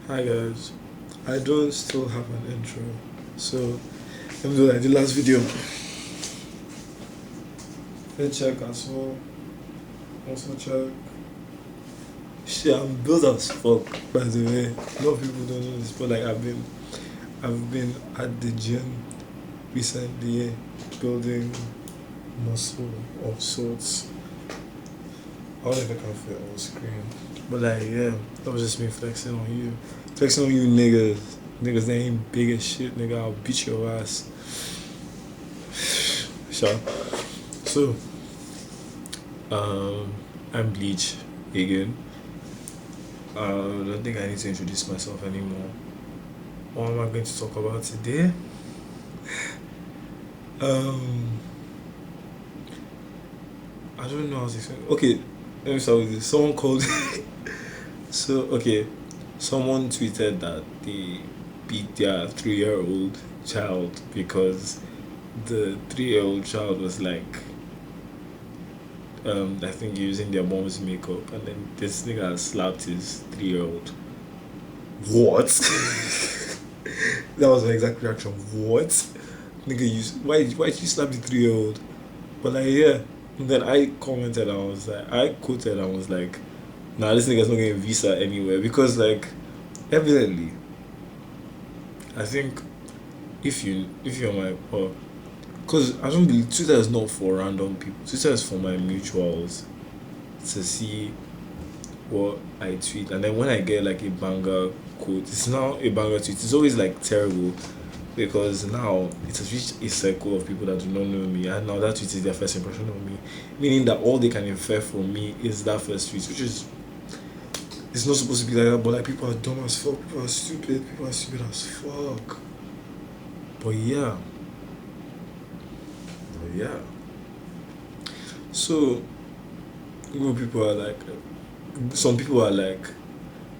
Hi guys, I don't still have an intro, so let me do like the last video. Let's check as well. Also check. Shit, I'm built as fuck. By the way, a lot of people don't know this, but like I've been at the gym recently, building muscle of sorts. I don't know if I can fit on screen, but like yeah, that was just me flexing on you niggas. Niggas they ain't big as shit, nigga. I'll beat your ass. Sure. So, um, I'm Bleach again. I don't think I need to introduce myself anymore. What am I going to talk about today? Um, I don't know how to explain. Okay, let me start with this. Someone called. Someone tweeted that they beat their 3-year-old child because the 3-year-old child was like I think using their mom's makeup, and then this nigga slapped his 3-year-old. What? That was my exact reaction. What? Nigga, why did you slap the 3-year-old? But like yeah, and then I quoted and was like, nah, this nigga's not getting visa anywhere because like evidently, I think if you're my because I don't believe Twitter is not for random people. Twitter is for my mutuals to see what I tweet, and then when I get like a banger quote, it's now a banger tweet. It's always like terrible because now it has reached a circle of people that do not know me, and now that tweet is their first impression of me, meaning that all they can infer from me is that first tweet, which is it's not supposed to be like that. But like people are dumb as fuck, people are stupid as fuck. But yeah, but yeah. So, people are like, some people are like,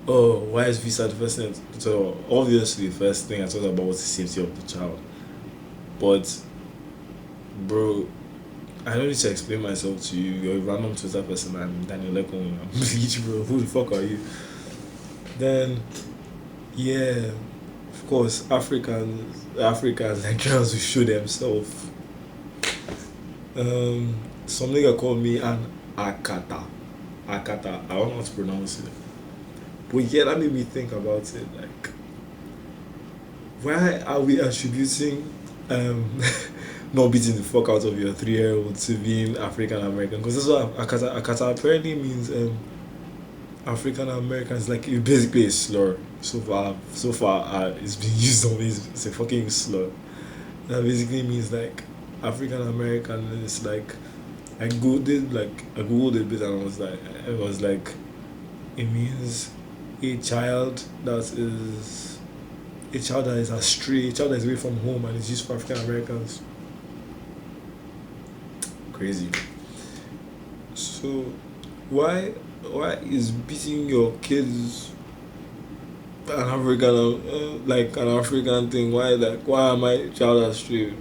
oh, why is visa the first thing? So obviously, the first thing I thought about was the safety of the child. But, bro, I don't need to explain myself to you. You're a random Twitter person. I'm Daniel Lekon. I'm Bleach, bro. Who the fuck are you? Then, yeah, of course, Africans, Nigerians will show themselves. Some nigga called me an Akata. Akata. I don't know how to pronounce it. But yeah, that made me think about it. Like, why are we attributing um not beating the fuck out of your 3-year-old to being African American? Because that's what Akata apparently means. African Americans, like it basically a slur. So far, it's been used on me. It's a fucking slur. That basically means like African American is like I googled it a bit and it was like it means a child that is a child that is astray, a child that is away from home and is used for African Americans. Crazy. So why is beating your kids an African thing? Why am I child astray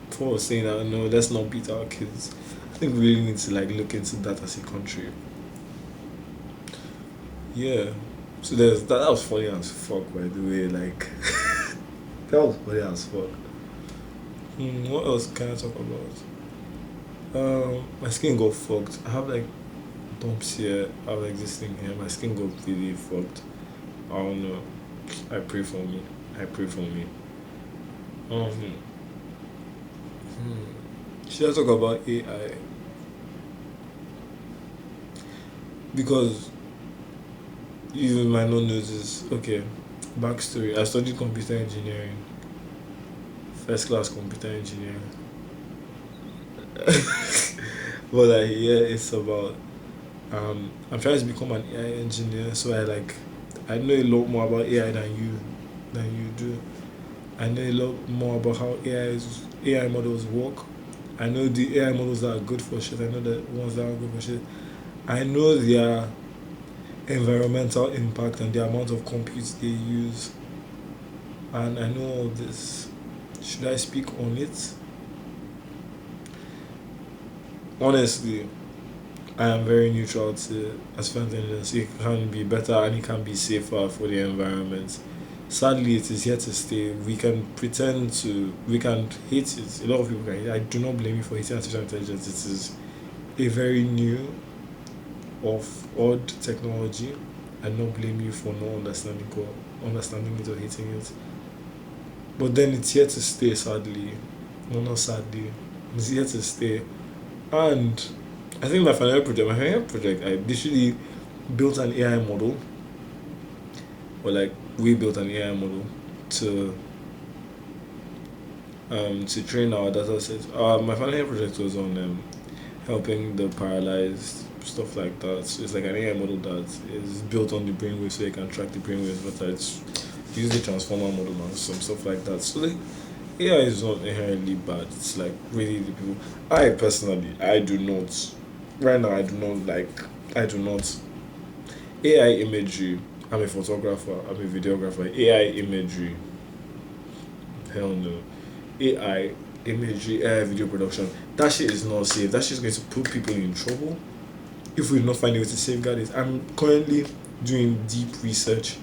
for saying that no, let's not beat our kids? I think we really need to like look into that as a country. Yeah. So that was funny as fuck, by the way. Like that was funny as fuck. What else can I talk about? My skin got fucked. I have like bumps here. I have existing here. My skin got really fucked. I don't know. I pray for me. I pray for me. Um, should I talk about AI? Because you might not know this. Okay, backstory. I studied computer engineering, first class computer engineering. But like, yeah, it's about I'm trying to become an AI engineer, so I know a lot more about AI than you do. I know a lot more about how AI models work. I know the AI models that are good for shit. I know the ones that are good for shit. I know their environmental impact and the amount of compute they use, and I know all this. Should I speak on it? Honestly, I am very neutral to artificial intelligence. It can be better and it can be safer for the environment. Sadly, it is here to stay. We can pretend to, we can hate it. A lot of people can. I do not blame you for hating artificial intelligence. It is a very new, of odd technology. I don't blame you for not understanding it or hating it. But then it's here to stay. Sadly, no, not sadly, it's here to stay. And I think my final project, I literally built an AI model, or like we built an AI model to to train our data sets. My final year project was on helping the paralyzed, stuff like that. So it's like an AI model that is built on the brainwave, so you can track the brainwaves better. It's use the transformer model and some stuff like that. So like AI is not inherently bad. It's like really the people. I personally, I do not. Right now, I do not like. I do not. AI imagery. I'm a photographer. I'm a videographer. AI imagery. Hell no. AI imagery, AI video production. That shit is not safe. That shit is going to put people in trouble if we do not find a way to safeguard it. I'm currently doing deep research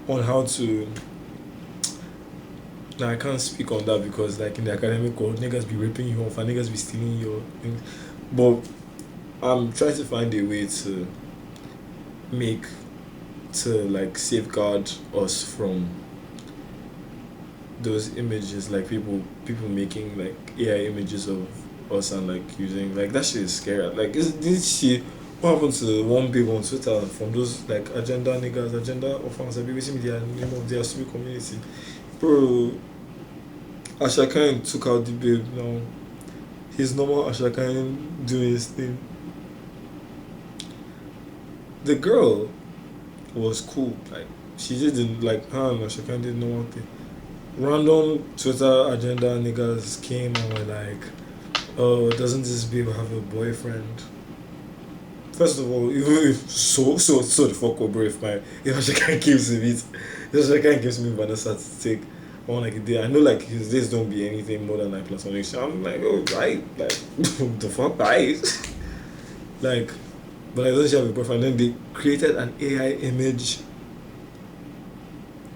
on how to. Now I can't speak on that because, like in the academic world, niggas be ripping you off and niggas be stealing your things. But I'm trying to find a way to make to like safeguard us from those images, like people making like AI images of us and like using like that shit is scary. Like this shit. What happened to one people on Twitter from those like agenda niggas, agenda offense, and people see me their name of their stupid community, bro? Ashakan took out the babe now. His normal Ashakan doing his thing. The girl was cool. Like she didn't like her and Ashakan did normal thing. Random Twitter agenda niggas came and were like, "Oh, doesn't this babe have a boyfriend?" First of all, even if so the fuck up, bro. If Ashakan gives me it, if Ashakan gives me Vanessa to take on like a day, I know like his days don't be anything more than like plus one week. I'm like, oh right, like the fuck, right? Like, but I don't have a boyfriend. Then they created an AI image,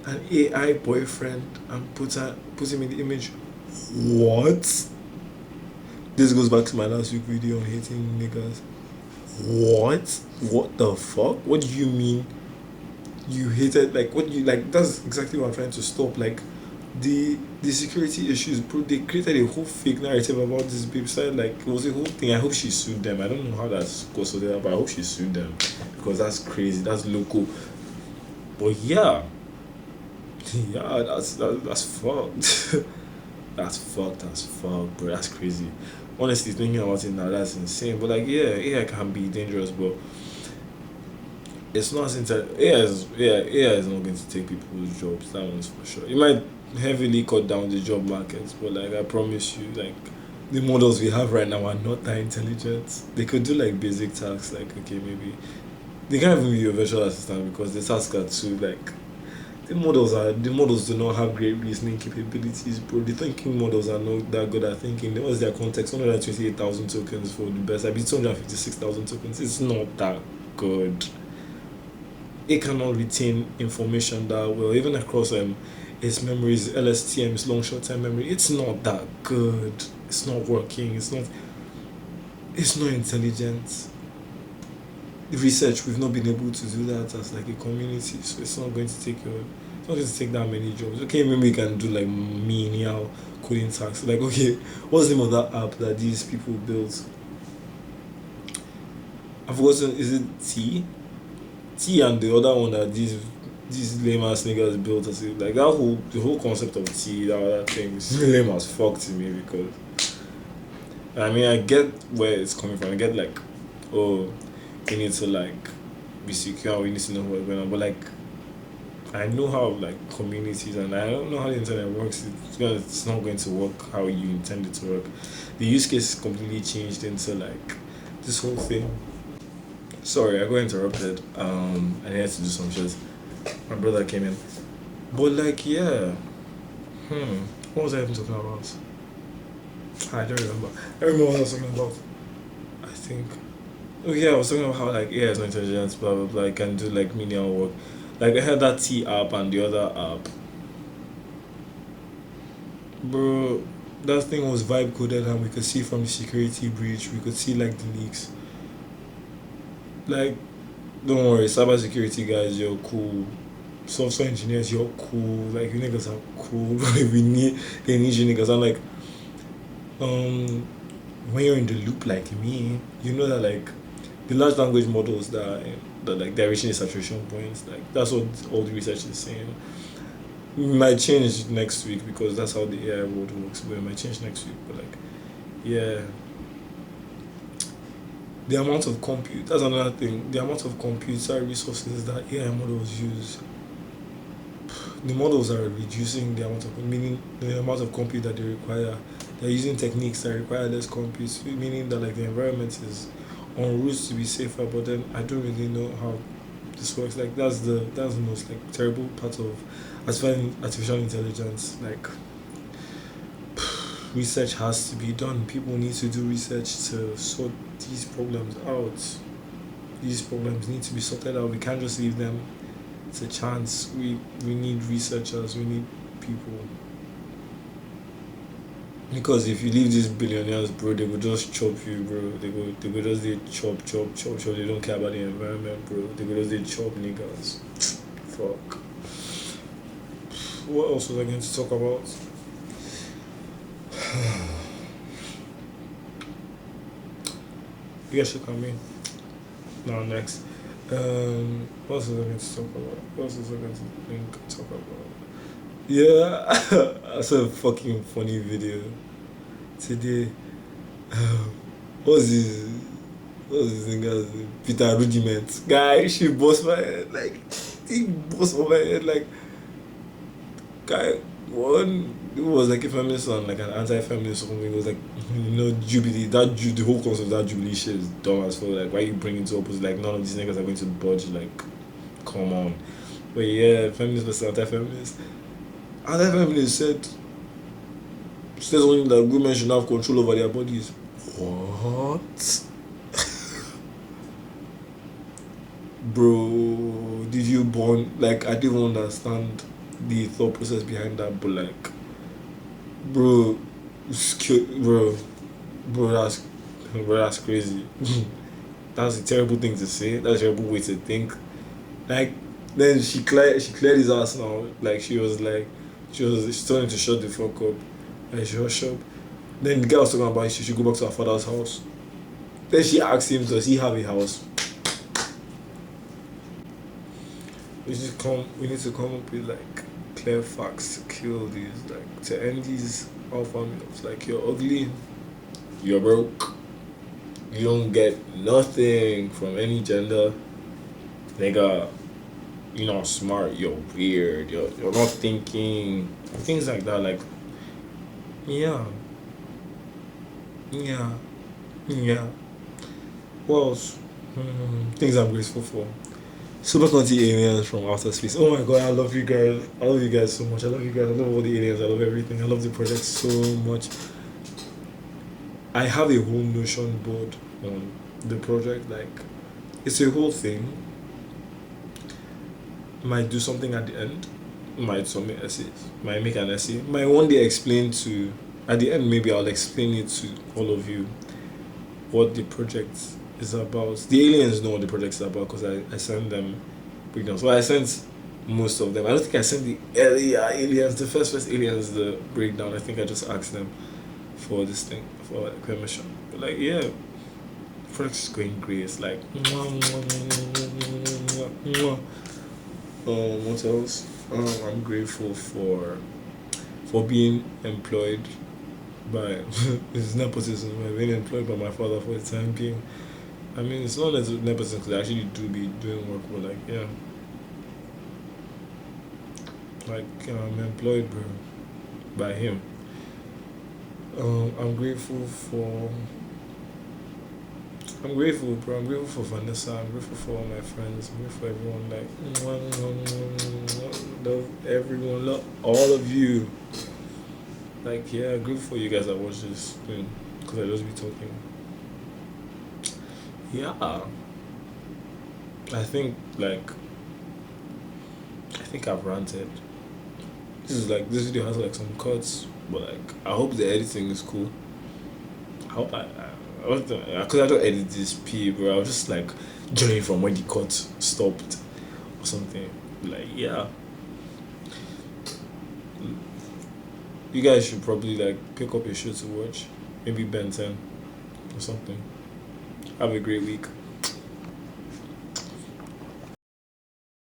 an AI boyfriend, and put him in the image. What? This goes back to my last week video on hating niggas. What? What the fuck? What do you mean you hated? Like, what you like? That's exactly what I'm trying to stop. Like, the security issues, bro. They created a whole fake narrative about this babe side. Like, it was a whole thing. I hope she sued them. I don't know how that's goes so there, but I hope she sued them because that's crazy. That's local. But yeah, yeah, that's fucked. That's fucked as fuck, bro. That's crazy. Honestly, thinking about it now, that's insane. But like, yeah, AI can be dangerous, but it's not AI is not going to take people's jobs. That one's for sure. It might heavily cut down the job markets, but like I promise you, like the models we have right now are not that intelligent. They could do like basic tasks, like okay, maybe they can't even be your virtual assistant because the tasks are too like the models do not have great reasoning capabilities, bro. The thinking models are not that good at thinking. What's their context? 128,000 tokens for the best. I beat 256,000 tokens. It's not that good. It cannot retain information that well, even across its memories, LSTM, its long short term memory. It's not that good. It's not working. It's not intelligent. Research, we've not been able to do that as like a community, so it's not going to take it's not going to take that many jobs. Okay, maybe we can do like menial coding tasks. Like okay, what's the name of that app that these people built? I've forgotten. Is it T and the other one that these lame ass niggas built? As like that whole the whole concept of T, that thing is lame as fuck to me because I mean I get where it's coming from. I get like, oh, we need to like be secure, we need to know what's going on, but like I know how like communities and I don't know how the internet works. It's not going to work how you intend it to work. The use case is completely changed into like this whole thing. Sorry, I got interrupted. I needed to do some shit. My brother came in. But like yeah. What was I even talking about? I don't remember. I remember what I was talking about. I think Oh yeah, I was talking about how like AI is not intelligent, blah blah blah. It can do like menial work. Like I had that T app and the other app, bro. That thing was vibe coded, and we could see from the security breach. We could see like the leaks. Like, don't worry, cyber security guys, you're cool. Software engineers, you're cool. Like you niggas are cool. we need they need you niggas. I'm like, um, when you're in the loop like me, you know that like the large language models that like they're reaching saturation points. Like that's what all the research is saying. It might change next week because that's how the AI world works. But it might change next week. But like, yeah, the amount of compute. That's another thing. The amount of computer resources that AI models use. The models are reducing the amount of meaning the amount of compute that they require. They're using techniques that require less compute, meaning that like the environment is on routes to be safer. But then I don't really know how this works. Like that's the most like terrible part of artificial intelligence. Like research has to be done. People need to do research to sort these problems out. These problems need to be sorted out. We can't just leave them. It's a chance. We need researchers. We need people. Because if you leave these billionaires, bro, they will just chop you, bro. They go just they chop, chop, chop, chop. They don't care about the environment, bro. They go just they chop niggas. Fuck. What else was I going to talk about? You guys should come in. Now next. What else was I going to talk about? What else was I going to talk about? Yeah, I saw a fucking funny video today. What's his what's his nigga's Peter Rudiment? Guy, she bust my head like he bust over my head like guy one it was like a feminist and like an anti-feminist or something. It was like Jubilee the whole concept of that Jubilee shit is dumb as fuck. Like why you bring it to opposite like none of these niggas are going to budge like come on. But yeah, feminist versus anti-feminist. Anti-feminist says only that women should have control over their bodies. What? Bro, did you born like I didn't understand the thought process behind that, but like bro, bro, that's that's crazy. That's a terrible thing to say. That's a terrible way to think. Like then she cleared his ass now. Like she told him to shut the fuck up. And she hush up. Then the guy was talking about she should go back to her father's house. Then she asked him, does he have a house? We need to come up with like clear facts to kill these, like to end these alpha males. Like you're ugly, you're broke, you don't get nothing from any gender. Nigga, you're not smart, you're weird, you're not thinking, things like that. Like, yeah, yeah, yeah. What else? Things I'm grateful for. Super country aliens from outer space. Oh my god, I love you guys. I love you guys so much. I love you guys. I love all the aliens. I love everything. I love the project so much. I have a whole Notion board on the project. Like, it's a whole thing. Might do something at the end. Might submit essays. Might make an essay. Might one day explain to. At the end, maybe I'll explain it to all of you what the project is about. The aliens know what the project is about because I sent them breakdowns. Well, I sent most of them. I don't think I sent the earlier aliens, the first aliens, the breakdown. I think I just asked them for this thing, for like permission. But like, yeah, the project is going great. It's like, what else? I'm grateful for being employed by it's nepotism. I've been employed by my father for the time being. I mean, it's not nepotism because I actually do be doing work, but like, yeah, like I'm employed, bro, by him. I'm grateful for. I'm grateful, bro. I'm grateful for Vanessa. I'm grateful for all my friends. I'm grateful for everyone. Like, love everyone. Love all of you. Like, yeah, grateful for you guys that watch this thing because I just be talking. Yeah, I think like I've ranted. This video has like some cuts, but like I hope the editing is cool. I hope because I don't edit this P, bro. I was just like joining from when the cut stopped or something. Like yeah, you guys should probably like pick up a show to watch. Maybe Ben 10 or something. Have a great week.